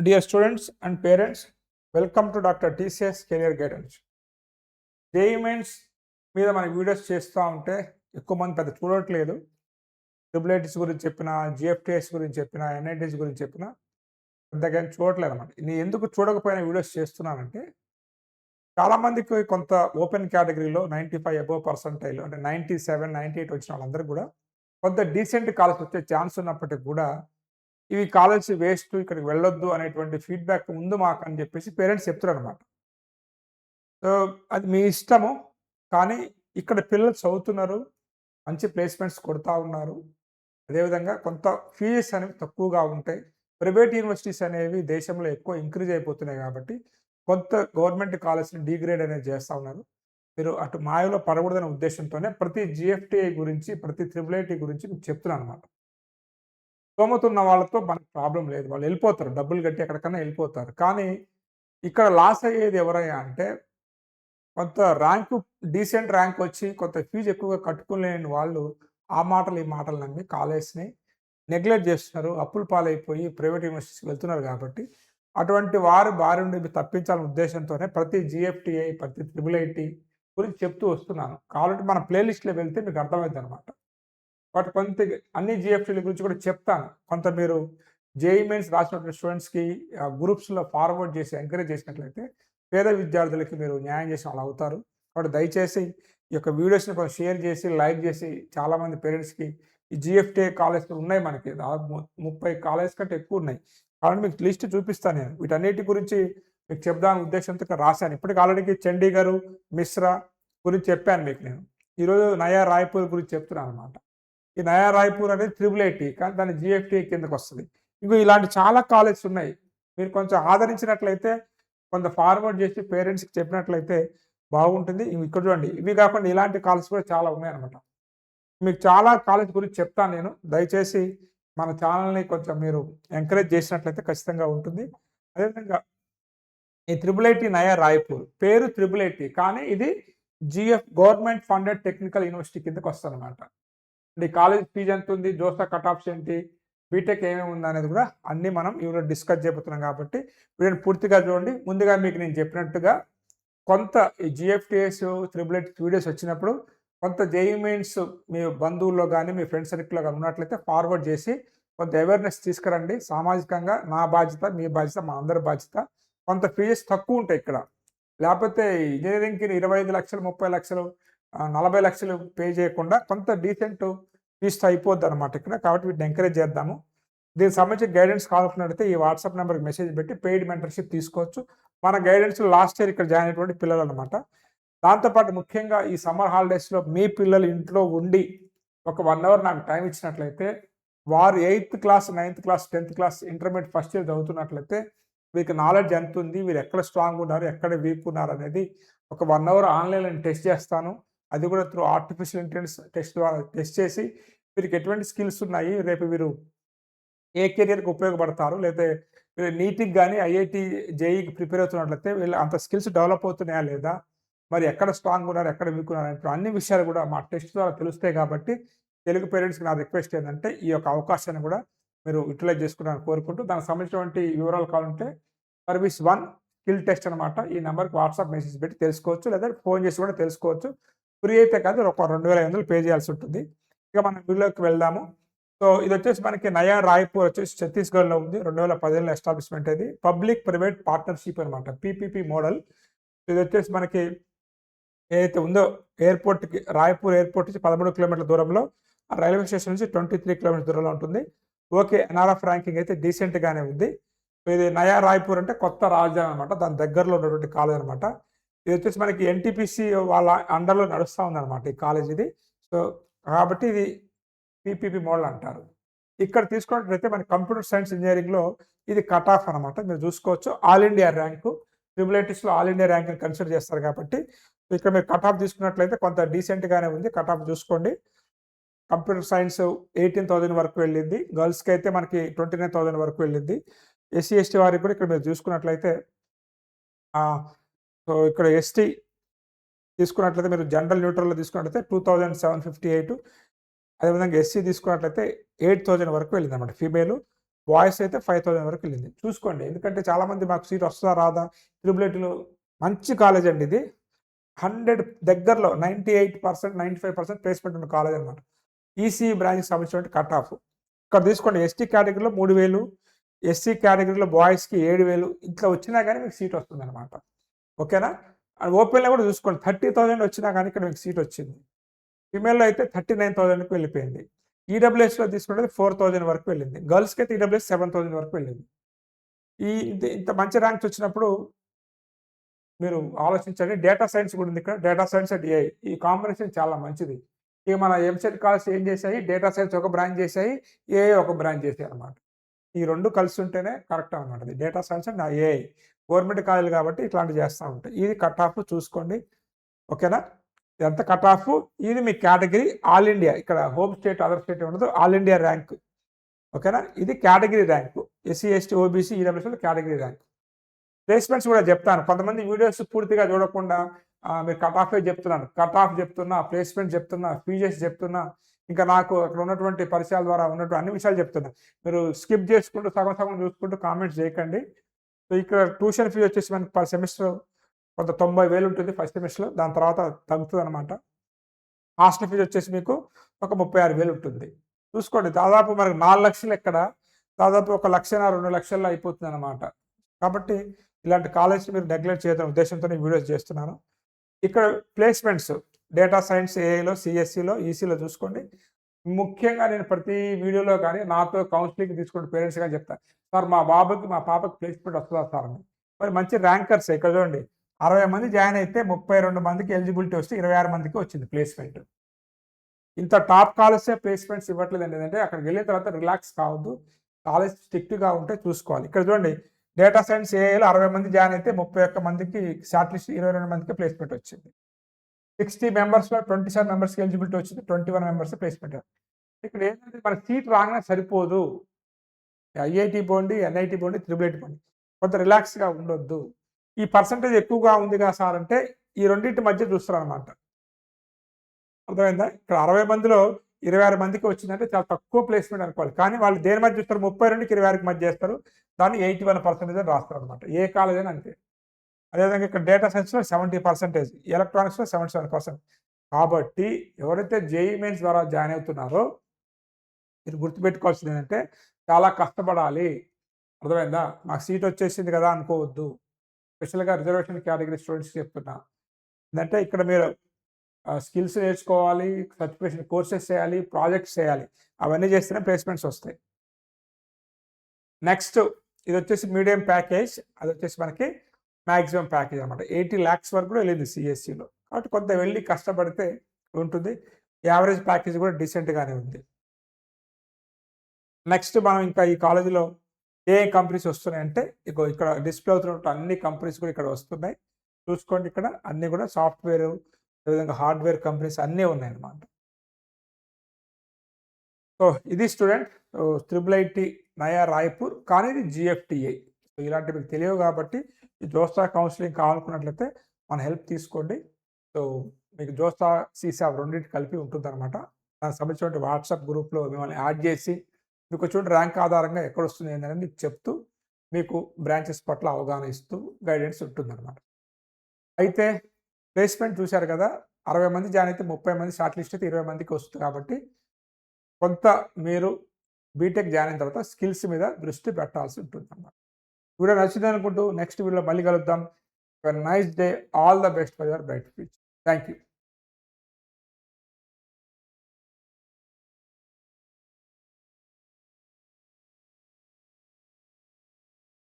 Dear students and parents, welcome to Dr. TCS Career Guidance. JEE mains మీద మన videos చేస్తూ ఉంటే ఎక్కువ మంది పెద్ద చూడట్లేదు. ట్రిపుల్ ఐటీస్ గురించి చెప్పిన, జిఎఫ్టిఎస్ గురించి చెప్పిన, ఎన్ఐటీస్ గురించి చెప్పిన పెద్దగా చూడట్లేదు అనమాట. నేను ఎందుకు చూడకపోయినా వీడియోస్ చేస్తున్నానంటే చాలామందికి కొంత ఓపెన్ కేటగిరీలో 95 అబోవ్ పర్సెంటైల్ అంటే 97, 98 వచ్చిన వాళ్ళందరూ కూడా కొంత డీసెంట్ కాలేజ్ వచ్చే ఛాన్స్ ఉన్నప్పటికీ కూడా ఇవి కాలేజ్ వేస్ట్, ఇక్కడికి వెళ్ళొద్దు అనేటువంటి ఫీడ్బ్యాక్ ముందు మాకు అని చెప్పేసి పేరెంట్స్ చెప్తారనమాట. సో అది మీ ఇష్టము, కానీ ఇక్కడ పిల్లలు చదువుతున్నారు, మంచి ప్లేస్మెంట్స్ కొడతా ఉన్నారు. అదేవిధంగా కొంత ఫీజెస్ అనేవి తక్కువగా ఉంటాయి. ప్రైవేట్ యూనివర్సిటీస్ అనేవి దేశంలో ఎక్కువ ఇంక్రీజ్ అయిపోతున్నాయి కాబట్టి కొంత గవర్నమెంట్ కాలేజ్ని డిగ్రేడ్ అనేది చేస్తూ ఉన్నారు. మీరు అటు మాయలో పడకూడదనే ఉద్దేశంతోనే ప్రతి జిఎఫ్టిఐ గురించి, ప్రతి ట్రిపుల్ ఐటీ గురించి మీకు చెప్తున్నాను అనమాట. స్తోమత ఉన్న వాళ్ళతో మనకు ప్రాబ్లం లేదు, వాళ్ళు వెళ్ళిపోతారు, డబ్బులు కట్టి ఎక్కడికన్నా వెళ్ళిపోతారు. కానీ ఇక్కడ లాస్ అయ్యేది ఎవరయ్యా అంటే కొంత ర్యాంకు, డీసెంట్ ర్యాంక్ వచ్చి కొంత ఫీజు ఎక్కువగా కట్టుకోలేని వాళ్ళు ఆ మాటలు ఈ మాటలు నమ్మి కాలేజ్ని నెగ్లెక్ట్ చేస్తున్నారు, అప్పులు పాలైపోయి ప్రైవేట్ యూనివర్సిటీస్కి వెళ్తున్నారు. కాబట్టి అటువంటి వారు బారి నుండి తప్పించాలనే ఉద్దేశంతోనే ప్రతి జిఎఫ్టిఐ, ప్రతి ట్రిపుల్ ఐటీ గురించి చెప్తూ వస్తున్నాను. కాబట్టి మన ప్లేలిస్ట్లో వెళ్తే మీకు అర్థమవుతుంది అనమాట. బట్ కొంత అన్ని జిఎఫ్టీల గురించి కూడా చెప్తాను. కొంత మీరు జేఈ మెయిన్స్ రాసినటువంటి స్టూడెంట్స్కి గ్రూప్స్లో ఫార్వర్డ్ చేసి ఎంకరేజ్ చేసినట్లయితే పేద విద్యార్థులకి మీరు న్యాయం చేసిన వాళ్ళు అవుతారు. కాబట్టి దయచేసి ఈ యొక్క వీడియోస్ని కొంచెం షేర్ చేసి, లైక్ చేసి చాలామంది పేరెంట్స్కి ఈ జిఎఫ్టీఐ కాలేజ్లు ఉన్నాయి, మనకి దాదాపు 30 కాలేజ్ కంటే ఎక్కువ ఉన్నాయి. కాబట్టి మీకు లిస్ట్ చూపిస్తాను. నేను వీటన్నిటి గురించి మీకు చెప్దామనే ఉద్దేశంతో ఇక్కడ రాశాను. ఇప్పటికి ఆల్రెడీ చండీగఢ్, మిశ్రా గురించి చెప్పాను మీకు. నేను ఈరోజు నయా రాయ్పూర్ గురించి చెప్తున్నాను అనమాట. ఈ నయా రాయ్పూర్ అనేది ట్రిపుల్ ఐటీ, కానీ దాని జిఎఫ్టీఐ కిందకు వస్తుంది. ఇంకో ఇలాంటి చాలా కాలేజెస్ ఉన్నాయి. మీరు కొంచెం ఆదరించినట్లయితే, కొంత ఫార్వర్డ్ చేసి పేరెంట్స్కి చెప్పినట్లయితే బాగుంటుంది. ఇక్కడ చూడండి, ఇవి కాకుండా ఇలాంటి కాలేజ్ కూడా చాలా ఉన్నాయన్నమాట. మీకు చాలా కాలేజ్ గురించి చెప్తాను నేను. దయచేసి మన ఛానల్ని కొంచెం మీరు ఎంకరేజ్ చేసినట్లయితే ఖచ్చితంగా ఉంటుంది. అదేవిధంగా ఈ ట్రిపుల్ ఐటీ నయా రాయ్పూర్ పేరు ట్రిపుల్ ఐటీ, కానీ ఇది గవర్నమెంట్ ఫండెడ్ టెక్నికల్ యూనివర్సిటీ కిందకు వస్తుంది అనమాట. అంటే కాలేజ్ ఫీజు ఎంత ఉంది, జోసా కట్ ఆఫ్స్ ఏంటి, బీటెక్ ఏమేమి ఉంది అనేది కూడా అన్నీ మనం ఇవి డిస్కస్ చేయబోతున్నాం. కాబట్టి వీడియోని పూర్తిగా చూడండి. ముందుగా మీకు నేను చెప్పినట్టుగా కొంత ఈ జిఎఫ్టిఎస్, ట్రిపుల్ ఐటీ వీడియోస్ వచ్చినప్పుడు కొంత జేఈ మెయిన్స్ మీ బంధువుల్లో కానీ మీ ఫ్రెండ్ సర్కిల్లో కానీ ఉన్నట్లయితే ఫార్వర్డ్ చేసి కొంత అవేర్నెస్ తీసుకురండి. సామాజికంగా నా బాధ్యత, మీ బాధ్యత, మా అందరి బాధ్యత. కొంత ఫీజెస్ తక్కువ ఉంటాయి ఇక్కడ. లేకపోతే ఇంజనీరింగ్కి 25 లక్షలు, 30 లక్షలు, 40 లక్షలు పే చేయకుండా కొంత డీసెంట్ ఫీజుతో అయిపోద్ది అనమాట ఇక్కడ. కాబట్టి వీటిని ఎంకరేజ్ చేద్దాము. దీనికి సంబంధించి గైడెన్స్ కావాలన్నట్లయితే ఈ వాట్సాప్ నెంబర్కి మెసేజ్ పెట్టి పెయిడ్ మెంటర్షిప్ తీసుకోవచ్చు. మన గైడెన్స్ లాస్ట్ ఇయర్ ఇక్కడ జాయిన్ అయినటువంటి పిల్లలు అనమాట. దాంతోపాటు ముఖ్యంగా ఈ సమ్మర్ హాలిడేస్లో మీ పిల్లలు ఇంట్లో ఉండి ఒక 1 అవర్ నాకు టైం ఇచ్చినట్లయితే, వారు 8th class, 9th class, 10th class, intermediate first year చదువుతున్నట్లయితే వీరికి నాలెడ్జ్ ఎంత ఉంది, వీరు ఎక్కడ స్ట్రాంగ్ ఉన్నారు, ఎక్కడ వీక్ ఉన్నారు అనేది ఒక 1 అవర్ ఆన్లైన్లో టెస్ట్ చేస్తాను. అది కూడా త్రూ ఆర్టిఫిషియల్ ఇంటెలిజెన్స్ టెస్ట్ ద్వారా టెస్ట్ చేసి వీరికి ఎటువంటి స్కిల్స్ ఉన్నాయి, రేపు వీరు ఏ కెరియర్కి ఉపయోగపడతారు, లేకపోతే నీట్కి కానీ ఐఐటి, జేఈకి ప్రిపేర్ అవుతున్నట్లయితే వీళ్ళు అంత స్కిల్స్ డెవలప్ అవుతున్నాయా లేదా, మరి ఎక్కడ స్ట్రాంగ్ ఉన్నారు, ఎక్కడ వీక్ ఉన్నారు అంటే అన్ని విషయాలు కూడా మా టెస్ట్ ద్వారా తెలుస్తాయి. కాబట్టి తెలుగు పేరెంట్స్కి నా రిక్వెస్ట్ ఏంటంటే ఈ యొక్క అవకాశాన్ని కూడా మీరు యూటిలైజ్ చేసుకుంటారని కోరుకుంటూ, దానికి సంబంధించినటువంటి వివరాలు కావాలంటే సర్వీస్ 1 స్కిల్ టెస్ట్ అనమాట. ఈ నెంబర్కి వాట్సాప్ మెసేజ్ పెట్టి తెలుసుకోవచ్చు, లేదా ఫోన్ చేసి కూడా తెలుసుకోవచ్చు. ఫ్రీ అయితే కాదు, ఒక 2,500 పే చేయాల్సి ఉంటుంది. ఇక మనం వీడియోకి వెళ్దాము. సో ఇది వచ్చేసి మనకి నయా రాయ్పూర్ వచ్చేసి ఛత్తీస్గఢ్లో ఉంది. 2015లో ఎస్టాబ్లిష్మెంట్ ఇది. పబ్లిక్ ప్రైవేట్ పార్ట్నర్షిప్ అనమాట, పీపీపీ మోడల్. ఇది వచ్చేసి మనకి ఏదైతే ఉందో ఎయిర్పోర్ట్కి, రాయ్పూర్ ఎయిర్పోర్ట్ నుంచి 13 కిలోమీటర్ల దూరంలో, రైల్వే స్టేషన్ నుంచి 23 కిలోమీటర్ల దూరంలో ఉంటుంది. ఓకే, ఎన్ఆర్ఎఫ్ ర్యాంకింగ్ అయితే డీసెంట్గానే ఉంది. ఇది నయా రాయ్పూర్ అంటే కొత్త రాజధాని అనమాట, దాని దగ్గరలో ఉన్నటువంటి కాలేజ్ అనమాట. ఇది వచ్చేసి మనకి ఎన్టీపీసీ వాళ్ళ అండర్లో నడుస్తూ ఉందన్నమాట ఈ కాలేజ్ ఇది. సో కాబట్టి ఇది పీపీపీ మోడల్ అంటారు. ఇక్కడ తీసుకున్నట్లయితే మన కంప్యూటర్ సైన్స్ ఇంజనీరింగ్లో ఇది కట్ ఆఫ్ అనమాట. మీరు చూసుకోవచ్చు, ఆల్ ఇండియా ర్యాంకు. ట్రిపుల్ ఐటీస్లో ఆల్ ఇండియా ర్యాంక్ని కన్సిడర్ చేస్తారు. కాబట్టి ఇక్కడ మీరు కట్ ఆఫ్ తీసుకున్నట్లయితే కొంత డీసెంట్గానే ఉంది. కట్ ఆఫ్ చూసుకోండి. కంప్యూటర్ సైన్స్ 18,000 వరకు వెళ్ళింది. గర్ల్స్కి అయితే మనకి 29,000 వరకు వెళ్ళింది. ఎస్సీ ఎస్టీ వారికి కూడా ఇక్కడ మీరు చూసుకున్నట్లయితే, సో ఇక్కడ ఎస్టీ తీసుకున్నట్లయితే, మీరు జనరల్ న్యూట్రల్లో తీసుకున్నట్లయితే 2,758. అదేవిధంగా ఎస్సీ తీసుకున్నట్లయితే 8,000 వరకు వెళ్ళింది అనమాట. ఫీమేల్ బాయ్స్ అయితే 5,000 వరకు వెళ్ళింది. చూసుకోండి, ఎందుకంటే చాలామంది మాకు సీట్ వస్తుందా రాదా, ట్రిపుల్ ఐటీలో మంచి కాలేజ్ అండి ఇది. 100 దగ్గరలో 98%, 95% ప్లేస్మెంట్ ఉన్న కాలేజ్ అనమాట. ఈసీఈ బ్రాంచ్కి సంబంధించిన కట్ ఆఫ్ ఇక్కడ తీసుకోండి. ఎస్టీ కేటగిరీలో 3,000, ఎస్సీ కేటగిరీలో బాయ్స్కి 7,000 ఇట్లా వచ్చినా కానీ మీకు సీట్ వస్తుంది అనమాట. ఓకేనా? అండ్ ఓపెన్లో కూడా చూసుకోండి, 30,000 వచ్చినా కానీ ఇక్కడ మీకు సీట్ వచ్చింది. ఫిమేల్లో అయితే 39,000కి వెళ్ళిపోయింది. ఈడబ్ల్యూఎస్లో తీసుకుంటే 4,000 వరకు వెళ్ళింది. గర్ల్స్కి అయితే ఈడబ్ల్యూఎస్ 7,000 వరకు వెళ్ళింది. ఇంత మంచి ర్యాంక్స్ వచ్చినప్పుడు మీరు ఆలోచించండి. డేటా సైన్స్ కూడా ఉంది ఇక్కడ. డేటా సైన్స్ అండ్ ఏఐ ఈ కాంబినేషన్ చాలా మంచిది. ఇక మన ఎంసెట్ కాలేజ్ ఏం చేశాయి, డేటా సైన్స్ ఒక బ్రాంచ్ చేశాయి, ఏఐ ఒక బ్రాంచ్ చేశాయి అనమాట. ఈ రెండు కలిసి ఉంటేనే కరెక్ట్ అనమాట. Data science and AI government కాలేజీలు కాబట్టి ఇట్లాంటివి చేస్తూ ఉంటాయి. ఇది కట్ ఆఫ్ చూసుకోండి. ఓకేనా? ఎంత కట్ ఆఫ్, ఇది మీ కేటగిరీ ఆల్ ఇండియా. ఇక్కడ హోమ్ స్టేట్ అదర్ స్టేట్ ఉండదు, ఆల్ ఇండియా ర్యాంక్. ఓకేనా? ఇది category rank. SC ST OBC ఈడబ్ల్యూఎస్లో కేటగిరీ ర్యాంక్. ప్లేస్మెంట్స్ కూడా చెప్తాను. కొంతమంది వీడియోస్ పూర్తిగా చూడకుండా మీరు కట్ ఆఫే చెప్తున్నాను, కట్ ఆఫ్ చెప్తున్నా, ప్లేస్మెంట్ చెప్తున్నా, ఫీజెస్ చెప్తున్నా, ఇంకా నాకు అక్కడ ఉన్నటువంటి పరిచయాల ద్వారా ఉన్నటువంటి అన్ని విషయాలు చెప్తున్నా. మీరు స్కిప్ చేసుకుంటూ సగం సగం చూసుకుంటూ కామెంట్స్ చేయకండి. సో ఇక్కడ ట్యూషన్ ఫీ వచ్చేసి మనకి పర్ సెమిస్టర్ కొంత 90,000 ఉంటుంది ఫస్ట్ సెమిస్టర్లో. దాని తర్వాత తగ్గుతుంది అనమాట. హాస్టల్ ఫీజు వచ్చేసి మీకు ఒక 36,000 ఉంటుంది. చూసుకోండి, దాదాపు మనకు 4 లక్షలు ఎక్కడ, దాదాపు 1 లక్ష 2 లక్షల్లో అయిపోతుంది అనమాట. కాబట్టి ఇలాంటి కాలేజ్ మీరు నెగ్లెక్ట్ చేయడం ఉద్దేశంతో నేను వీడియోస్ చేస్తున్నాను. ఇక్కడ ప్లేస్మెంట్స్ డేటా సైన్స్, ఏఐలో, సిఎస్సిలో, ఈసీలో చూసుకోండి. ముఖ్యంగా నేను ప్రతి వీడియోలో కానీ నాతో కౌన్సిలింగ్ తీసుకుంటే పేరెంట్స్ కానీ చెప్తాను, సార్ మా బాబుకి మా పాపకి ప్లేస్మెంట్ వస్తుందా సార్ అని. మరి మంచి ర్యాంకర్స్ ఇక్కడ చూడండి, 60 మంది జాయిన్ అయితే 32 మందికి ఎలిజిబిలిటీ వస్తే 26 మందికి వచ్చింది ప్లేస్మెంట్. ఇంత టాప్ కాలేజే ప్లేస్మెంట్స్ ఇవ్వట్లేదండి. అంటే అక్కడికి వెళ్ళిన తర్వాత రిలాక్స్ కావద్దు, కాలేజ్ స్ట్రిక్ట్గా ఉంటే చూసుకోవాలి. ఇక్కడ చూడండి, డేటా సైన్స్ ఏఐలో 60 మంది జాయిన్ అయితే 31 మందికి షార్ట్ లిస్ట్, 22 మందికి ప్లేస్మెంట్ వచ్చింది. 60 మెంబర్స్లో 27 మెంబర్స్కి ఎలిజిబిలిటీ వచ్చింది, 21 మెంబర్స్ ప్లేస్మెంట్. ఇక్కడ ఏంటంటే మనకి సీట్ రాగానే సరిపోదు. ఐఐటి పోండి, ఎన్ఐటి పోండి, త్రిబుల్ ఐటీ పోండి, కొంత రిలాక్స్గా ఉండొద్దు. ఈ పర్సంటేజ్ ఎక్కువగా ఉందిగా సార్ అంటే ఈ రెండింటి మధ్య చూస్తారు అనమాట. అర్థమైందా? ఇక్కడ 60 మందిలో 26 మందికి వచ్చిందంటే చాలా తక్కువ ప్లేస్మెంట్ అనుకోవాలి. కానీ వాళ్ళు దేని మధ్య చూస్తారు, 32కి 26కి మధ్య చేస్తారు. దాన్ని 81% అని రాస్తారు అనమాట. ఏ కాలేజ్ అయినా అంతే. అదేవిధంగా ఇక్కడ డేటా సైన్స్లో 70%, ఎలక్ట్రానిక్స్లో 77%. కాబట్టి ఎవరైతే జేఈఈ మెయిన్స్ ద్వారా జాయిన్ అవుతున్నారో మీరు గుర్తుపెట్టుకోవాల్సింది ఏంటంటే చాలా కష్టపడాలి. అర్థమైందా? మాకు సీట్ వచ్చేసింది కదా అనుకోవద్దు. స్పెషల్గా రిజర్వేషన్ కేటగిరీ స్టూడెంట్స్కి చెప్తున్నా. ఏంటంటే ఇక్కడ మీరు స్కిల్స్ నేర్చుకోవాలి, సర్టిఫికేషన్ కోర్సెస్ చేయాలి, ప్రాజెక్ట్స్ చేయాలి. అవన్నీ చేస్తేనే ప్లేస్మెంట్స్ వస్తాయి. నెక్స్ట్ ఇది వచ్చేసి మీడియం ప్యాకేజ్, అది వచ్చేసి మనకి మ్యాక్సిమం ప్యాకేజ్ అనమాట. 80 lakhs వరకు కూడా వెళ్ళింది సిఎస్సిలో. కాబట్టి కొంత వెళ్ళి కష్టపడితే ఉంటుంది. యావరేజ్ ప్యాకేజ్ కూడా డీసెంట్గానే ఉంది. నెక్స్ట్ మనం ఇంకా ఈ కాలేజీలో ఏ కంపెనీస్ వస్తున్నాయంటే ఇక్కడ డిస్ప్లే అవుతున్నట్టు అన్ని కంపెనీస్ కూడా ఇక్కడ వస్తున్నాయి. చూసుకోండి, ఇక్కడ అన్నీ కూడా సాఫ్ట్వేర్, అదేవిధంగా హార్డ్వేర్ కంపెనీస్ అన్నీ ఉన్నాయన్నమాట. సో ఇది స్టూడెంట్ త్రిబుల్ ఐటీ నయా రాయ్పూర్, కానీ ఇది జిఎఫ్టిఐ. సో ఇలాంటివి మీకు తెలియవు కాబట్టి ఈ జోస్తా కౌన్సిలింగ్ కావాలనుకున్నట్లయితే మన హెల్ప్ తీసుకోండి. సో మీకు జోస్తా సీసాబ్ రెండింటి కలిపి ఉంటుందన్నమాట. దానికి సంబంధించిన వాట్సాప్ గ్రూప్లో మిమ్మల్ని యాడ్ చేసి మీకు చూడండి ర్యాంక్ ఆధారంగా ఎక్కడ వస్తుంది ఏంటనేది మీకు చెప్తూ మీకు బ్రాంచెస్ పట్ల అవగాహన ఇస్తూ గైడెన్స్ ఉంటుందన్నమాట. అయితే ప్లేస్మెంట్ చూశారు కదా, 60 మంది జాయిన్ అయితే 30 మంది, షార్ట్ లిస్ట్ అయితే 20 మందికి వస్తుంది. కాబట్టి కొంత మీరు బీటెక్ జాయిన్ అయిన తర్వాత స్కిల్స్ మీద దృష్టి పెట్టాల్సి ఉంటుంది అన్నమాట. వీడియో నచ్చింది అనుకుంటూ నెక్స్ట్ వీడియోలో మళ్ళీ కలుద్దాం. Nice day, all the best for your bright future. Thank you.